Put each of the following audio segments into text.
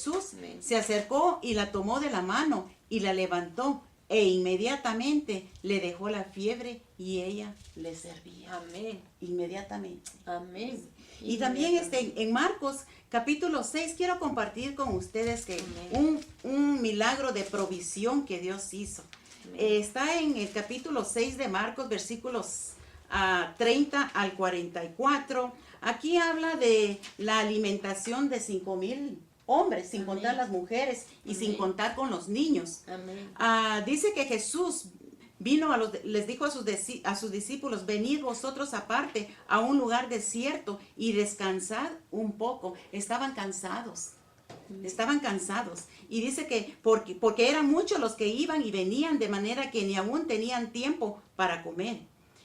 Jesús Amén. se acercó y la tomó de la mano y la levantó, e inmediatamente le dejó la fiebre y ella le servía. Amén. Inmediatamente. Amén. Y también en Marcos capítulo 6 quiero compartir con ustedes que un milagro de provisión que Dios hizo. Está en el capítulo 6 de Marcos, versículos 30 al 44. Aquí habla de la alimentación de 5,000 hombres, sin contar las mujeres y sin contar con los niños. Amén. Dice que Jesús vino les dijo a sus discípulos: venid vosotros aparte a un lugar desierto y descansad un poco. Estaban cansados. Y dice que porque eran muchos los que iban y venían, de manera que ni aún tenían tiempo para comer.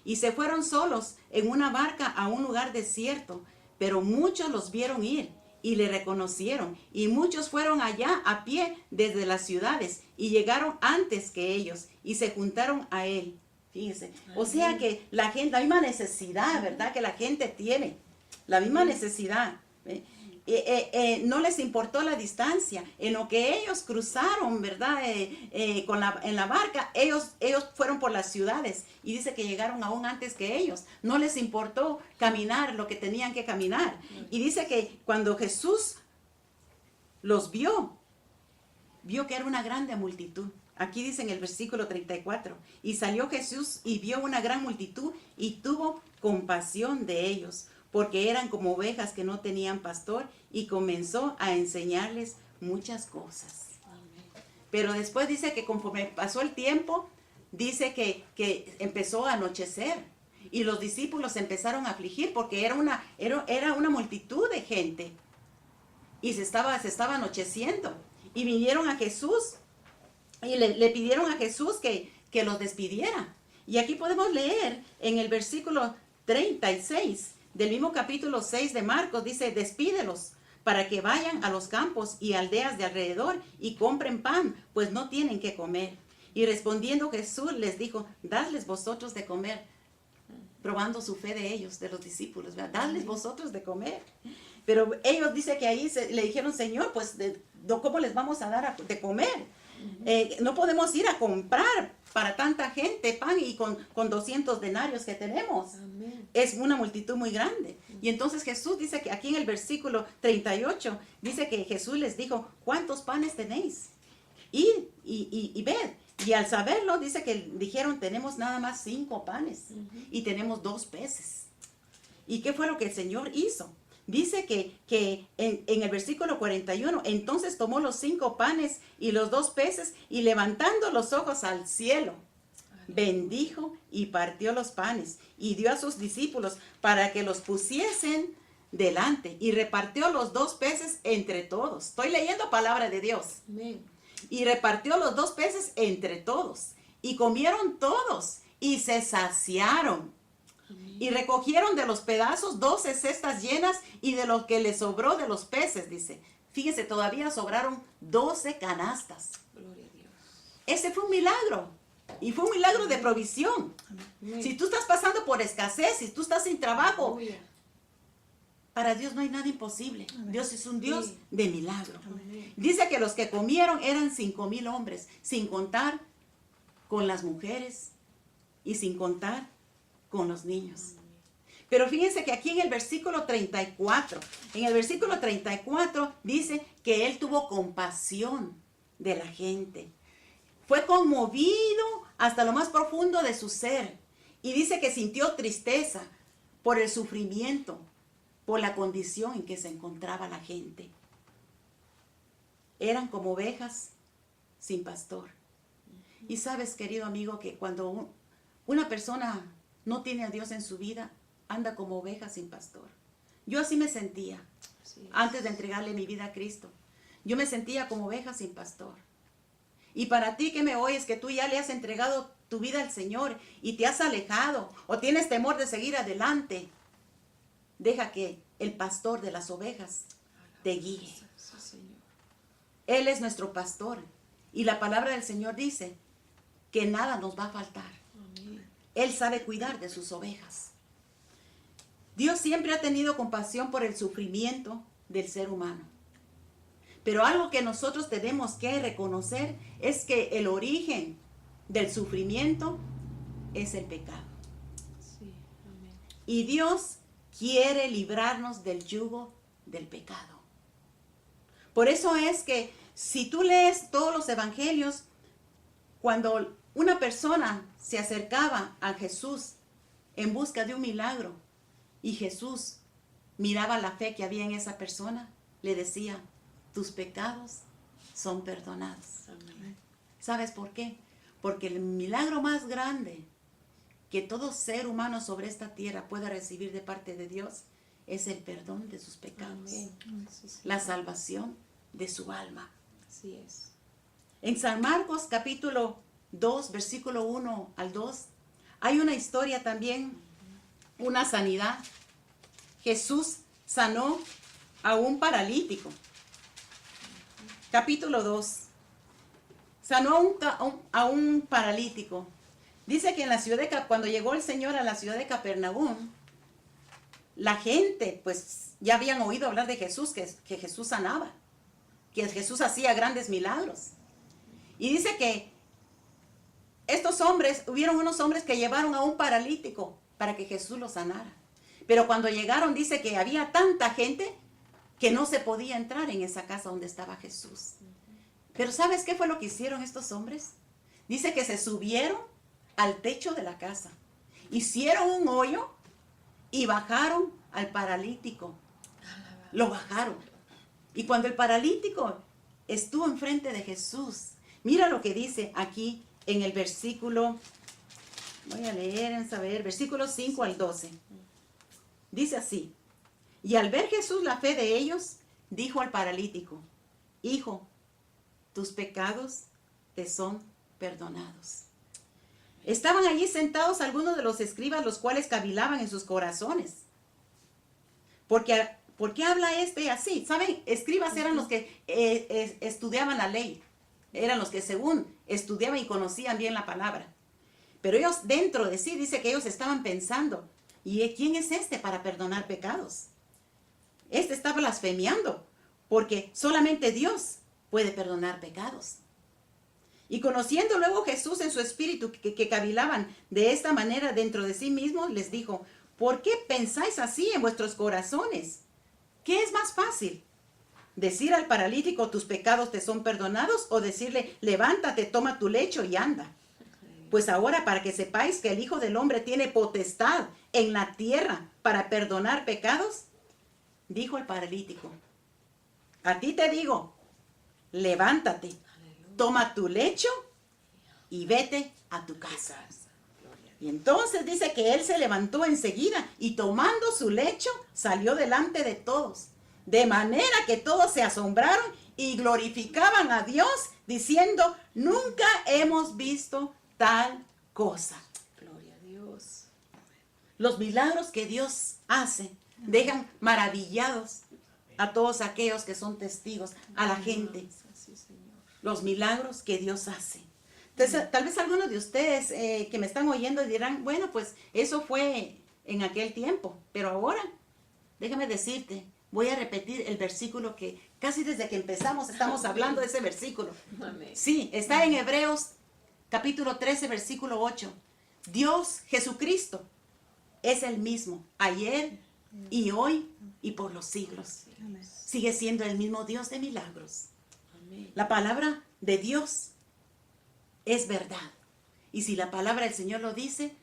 Y se fueron solos en una barca a un lugar desierto, pero muchos los vieron ir y le reconocieron, y muchos fueron allá a pie desde las ciudades y llegaron antes que ellos y se juntaron a él. Fíjense, o sea que la misma necesidad, ¿verdad? Que la gente tiene, la misma necesidad. No les importó la distancia. En lo que ellos cruzaron, ¿verdad? En la barca, ellos fueron por las ciudades y dice que llegaron aún antes que ellos. No les importó caminar lo que tenían que caminar. Y dice que cuando Jesús los vio que era una grande multitud. Aquí dice en el versículo 34, y salió Jesús y vio una gran multitud y tuvo compasión de ellos, porque eran como ovejas que no tenían pastor, y comenzó a enseñarles muchas cosas. Pero después dice que conforme pasó el tiempo, dice que empezó a anochecer y los discípulos se empezaron a afligir porque era una multitud de gente y se estaba anocheciendo, y vinieron a Jesús y le pidieron a Jesús que los despidiera. Y aquí podemos leer en el versículo 36 del mismo capítulo 6 de Marcos, dice: despídelos para que vayan a los campos y aldeas de alrededor y compren pan, pues no tienen que comer. Y respondiendo Jesús les dijo: dadles vosotros de comer. Probando su fe de ellos, de los discípulos, ¿verdad? Dadles vosotros de comer. Pero ellos, dice que ahí le dijeron: Señor, pues ¿cómo les vamos a dar de comer? No podemos ir a comprar para tanta gente pan y con 200 denarios que tenemos. Amén. Es una multitud muy grande. Y entonces Jesús dice que aquí en el versículo 38, dice que Jesús les dijo: ¿cuántos panes tenéis? Y ved. Y al saberlo, dice que dijeron: tenemos nada más 5 panes y tenemos 2 peces. ¿Y qué fue lo que el Señor hizo? Dice que en el versículo 41, entonces tomó los 5 panes y los 2 peces, y levantando los ojos al cielo, bendijo y partió los panes y dio a sus discípulos para que los pusiesen delante, y repartió los 2 peces entre todos. Estoy leyendo palabra de Dios. Amén. Y repartió los 2 peces entre todos, y comieron todos y se saciaron. Y recogieron de los pedazos 12 cestas llenas, y de lo que les sobró de los peces, dice, fíjese, todavía sobraron 12 canastas. Gloria a Dios. Ese fue un milagro, y fue un milagro de provisión. Amén. Si tú estás pasando por escasez, si tú estás sin trabajo, Aleluya. para Dios no hay nada imposible. Dios es un Dios Sí. de milagro. Amén. Dice que los que comieron eran 5,000 hombres, sin contar con las mujeres y sin contar con los niños. Pero fíjense que aquí en el versículo 34, dice que él tuvo compasión de la gente. Fue conmovido hasta lo más profundo de su ser. Y dice que sintió tristeza por el sufrimiento, por la condición en que se encontraba la gente. Eran como ovejas sin pastor. Y sabes, querido amigo, que cuando una persona no tiene a Dios en su vida, anda como oveja sin pastor. Yo así me sentía antes de entregarle mi vida a Cristo. Yo me sentía como oveja sin pastor. Y para ti que me oyes, que tú ya le has entregado tu vida al Señor y te has alejado o tienes temor de seguir adelante, deja que el pastor de las ovejas te guíe. Sí, Señor. Él es nuestro pastor. Y la palabra del Señor dice que nada nos va a faltar. Amén. Él sabe cuidar de sus ovejas. Dios siempre ha tenido compasión por el sufrimiento del ser humano. Pero algo que nosotros tenemos que reconocer es que el origen del sufrimiento es el pecado. Sí, amén. Y Dios quiere librarnos del yugo del pecado. Por eso es que si tú lees todos los evangelios, cuando una persona se acercaba a Jesús en busca de un milagro y Jesús miraba la fe que había en esa persona, le decía, tus pecados son perdonados. Amén. ¿Sabes por qué? Porque el milagro más grande que todo ser humano sobre esta tierra pueda recibir de parte de Dios es el perdón de sus pecados, Amén. Sí, sí. la salvación de su alma. Así es. En San Marcos capítulo 2, versículo 1 al 2, hay una historia también, una sanidad. Jesús sanó a un paralítico. Capítulo 2. Sanó a un paralítico. Dice que en la ciudad cuando llegó el Señor a la ciudad de Capernaum, la gente pues ya habían oído hablar de Jesús, que Jesús sanaba, que Jesús hacía grandes milagros. Y dice que hubieron unos hombres que llevaron a un paralítico para que Jesús lo sanara. Pero cuando llegaron dice que había tanta gente que no se podía entrar en esa casa donde estaba Jesús. Pero ¿sabes qué fue lo que hicieron estos hombres? Dice que se subieron al techo de la casa, hicieron un hoyo y bajaron al paralítico. Lo bajaron. Y cuando el paralítico estuvo enfrente de Jesús, mira lo que dice aquí en el versículo, voy a leer en saber, versículo 5 al 12. Dice así, y al ver Jesús la fe de ellos, dijo al paralítico, hijo, tus pecados te son perdonados. Estaban allí sentados algunos de los escribas, los cuales cavilaban en sus corazones. ¿Por qué habla este así? ¿Saben? Escribas eran los que estudiaban la ley. Eran los que según estudiaban y conocían bien la palabra. Pero ellos dentro de sí, dice que ellos estaban pensando, ¿y quién es este para perdonar pecados? Este está blasfemiando, porque solamente Dios puede perdonar pecados. Y conociendo luego Jesús en su espíritu que cavilaban de esta manera dentro de sí mismos, les dijo, ¿por qué pensáis así en vuestros corazones? ¿Qué es más fácil? ¿Decir al paralítico tus pecados te son perdonados o decirle levántate, toma tu lecho y anda? Pues ahora para que sepáis que el Hijo del Hombre tiene potestad en la tierra para perdonar pecados, dijo el paralítico, a ti te digo, levántate, toma tu lecho y vete a tu casa. Y entonces dice que él se levantó enseguida y tomando su lecho salió delante de todos. De manera que todos se asombraron y glorificaban a Dios diciendo, nunca hemos visto tal cosa. Gloria a Dios. Los milagros que Dios hace dejan maravillados a todos aquellos que son testigos, a la gente. Así, Señor. Los milagros que Dios hace. Entonces, tal vez algunos de ustedes que me están oyendo dirán, bueno, pues eso fue en aquel tiempo, pero ahora, déjame decirte, voy a repetir el versículo que casi desde que empezamos estamos hablando de ese versículo. Amén. Sí, está en Hebreos capítulo 13, versículo 8. Dios, Jesucristo, es el mismo, ayer y hoy y por los siglos. Amén. Sigue siendo el mismo Dios de milagros. Amén. La palabra de Dios es verdad. Y si la palabra del Señor lo dice,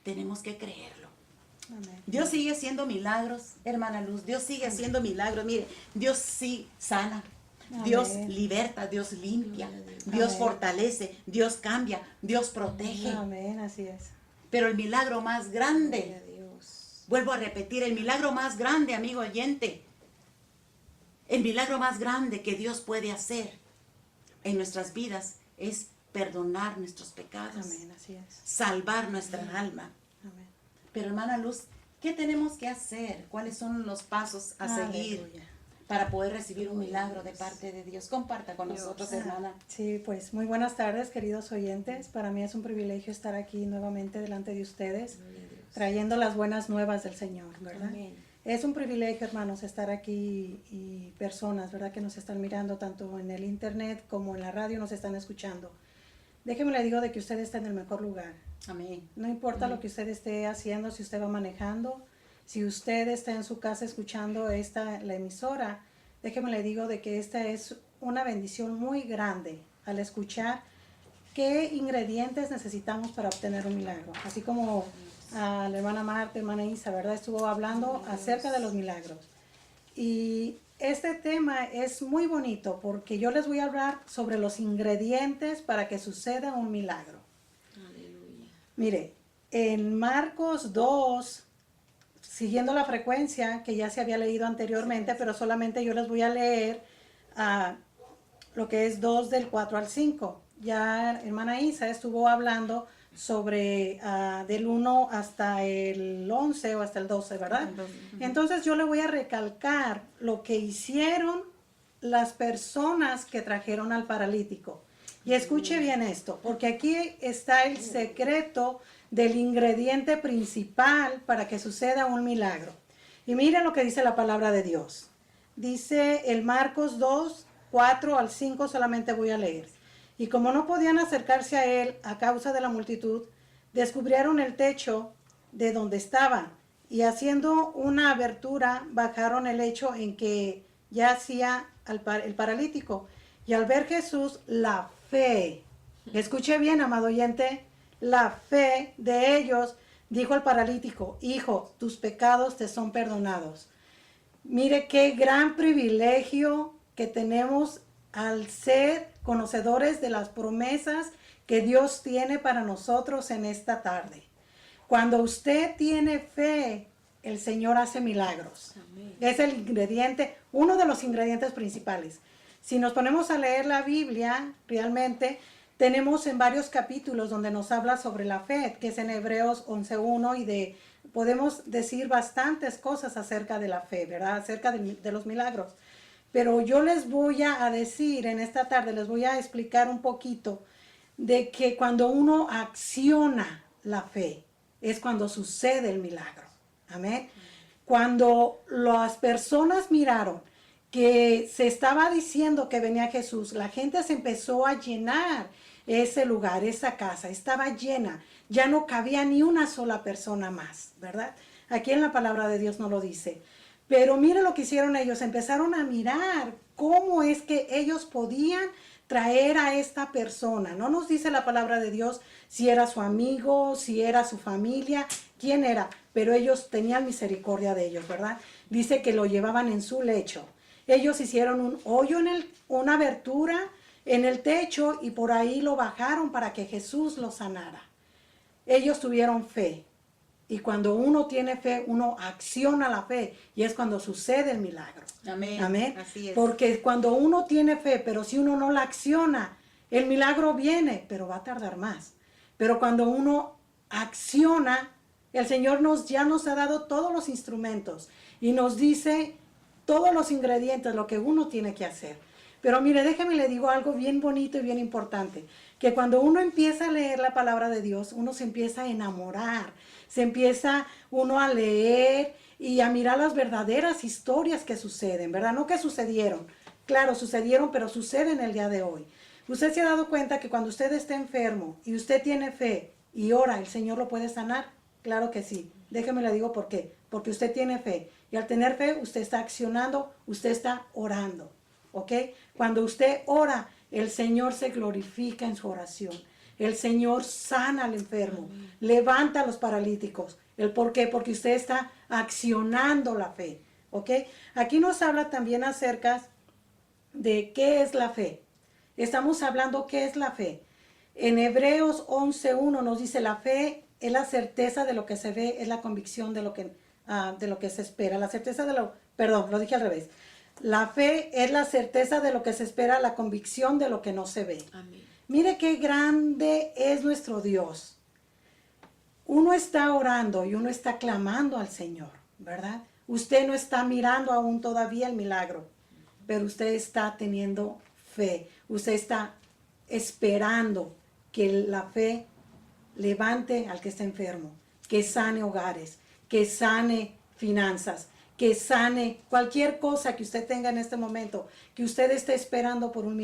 tenemos que creerlo. Amén. Dios sigue haciendo milagros, hermana Luz. Dios sigue haciendo milagros. Mire, Dios sí sana. Amén. Dios liberta, Dios limpia, Dios Amén. fortalece, Dios cambia, Dios protege. Amén, así es. Pero el milagro más Gloria grande, a Dios. vuelvo a repetir, el milagro más grande, amigo oyente, el milagro más grande que Dios puede hacer en nuestras vidas es perdonar nuestros pecados, Amén, así es. salvar nuestra alma. Amén. Pero hermana Luz, ¿qué tenemos que hacer? ¿Cuáles son los pasos a seguir Aleluya. para poder recibir un milagro de parte de Dios? Comparta con Dios. nosotros, hermana. Sí, pues muy buenas tardes, queridos oyentes. Para mí es un privilegio estar aquí nuevamente delante de ustedes, Gloria a Dios. trayendo las buenas nuevas del Señor, ¿verdad? Amén. Es un privilegio, hermanos, estar aquí y personas, ¿verdad?, que nos están mirando tanto en el internet como en la radio, nos están escuchando. Déjeme le digo de que usted está en el mejor lugar. Amén. No importa lo que usted esté haciendo, si usted va manejando, si usted está en su casa escuchando la emisora, déjeme le digo de que esta es una bendición muy grande al escuchar qué ingredientes necesitamos para obtener un milagro. Así como la hermana Marta, hermana Isa, ¿verdad?, estuvo hablando acerca de los milagros. Y este tema es muy bonito porque yo les voy a hablar sobre los ingredientes para que suceda un milagro. Aleluya. Mire, en Marcos 2, siguiendo la frecuencia que ya se había leído anteriormente, pero solamente yo les voy a leer lo que es 2 del 4 al 5. Ya hermana Isa estuvo hablando sobre del 1 hasta el 11 o hasta el 12, ¿verdad? Entonces yo le voy a recalcar lo que hicieron las personas que trajeron al paralítico. Y escuche bien esto, porque aquí está el secreto del ingrediente principal para que suceda un milagro. Y mire lo que dice la palabra de Dios. Dice el Marcos 2, 4 al 5, solamente voy a leer. Y como no podían acercarse a él a causa de la multitud, descubrieron el techo de donde estaba y haciendo una abertura bajaron el lecho en que yacía el paralítico. Y al ver Jesús, la fe, escuche bien, amado oyente, la fe de ellos dijo al paralítico: hijo, tus pecados te son perdonados. Mire qué gran privilegio que tenemos al ser conocedores de las promesas que Dios tiene para nosotros en esta tarde. Cuando usted tiene fe, el Señor hace milagros. Amén. Es el ingrediente, uno de los ingredientes principales. Si nos ponemos a leer la Biblia, realmente tenemos en varios capítulos donde nos habla sobre la fe, que es en Hebreos 11:1, y podemos decir bastantes cosas acerca de la fe, ¿verdad? Acerca de los milagros. Pero yo les voy a decir en esta tarde, les voy a explicar un poquito de que cuando uno acciona la fe, es cuando sucede el milagro. Amén. Cuando las personas miraron que se estaba diciendo que venía Jesús, la gente se empezó a llenar ese lugar, esa casa, estaba llena, ya no cabía ni una sola persona más, ¿verdad? Aquí en la palabra de Dios no lo dice. Pero mire lo que hicieron ellos, empezaron a mirar cómo es que ellos podían traer a esta persona. No nos dice la palabra de Dios si era su amigo, si era su familia, quién era, pero ellos tenían misericordia de ellos, ¿verdad? Dice que lo llevaban en su lecho. Ellos hicieron un hoyo una abertura en el techo y por ahí lo bajaron para que Jesús lo sanara. Ellos tuvieron fe. Y cuando uno tiene fe, uno acciona la fe y es cuando sucede el milagro. Amén. Amén. Así es. Porque cuando uno tiene fe, pero si uno no la acciona, el milagro viene, pero va a tardar más. Pero cuando uno acciona, el Señor ya nos ha dado todos los instrumentos y nos dice todos los ingredientes, lo que uno tiene que hacer. Pero mire, déjeme le digo algo bien bonito y bien importante, que cuando uno empieza a leer la palabra de Dios, uno se empieza a enamorar, se empieza uno a leer y a mirar las verdaderas historias que suceden, ¿verdad? No que sucedieron, claro, sucedieron, pero suceden el día de hoy. ¿Usted se ha dado cuenta que cuando usted está enfermo y usted tiene fe y ora, el Señor lo puede sanar? Claro que sí. Déjeme le digo por qué. Porque usted tiene fe. Y al tener fe, usted está accionando, usted está orando. ¿Ok? Cuando usted ora, el Señor se glorifica en su oración. El Señor sana al enfermo, levanta a los paralíticos. ¿El por qué? Porque usted está accionando la fe. ¿Ok? Aquí nos habla también acerca de qué es la fe. Estamos hablando qué es la fe. En Hebreos 11:1 nos dice: la fe es la certeza de lo que se ve, es la convicción de lo que se espera. La certeza perdón, lo dije al revés. La fe es la certeza de lo que se espera, la convicción de lo que no se ve. Amén. Mire qué grande es nuestro Dios. Uno está orando y uno está clamando al Señor, ¿verdad? Usted no está mirando aún todavía el milagro, pero usted está teniendo fe. Usted está esperando que la fe levante al que está enfermo, que sane hogares, que sane finanzas, que sane cualquier cosa que usted tenga en este momento, que usted esté esperando por un milagro.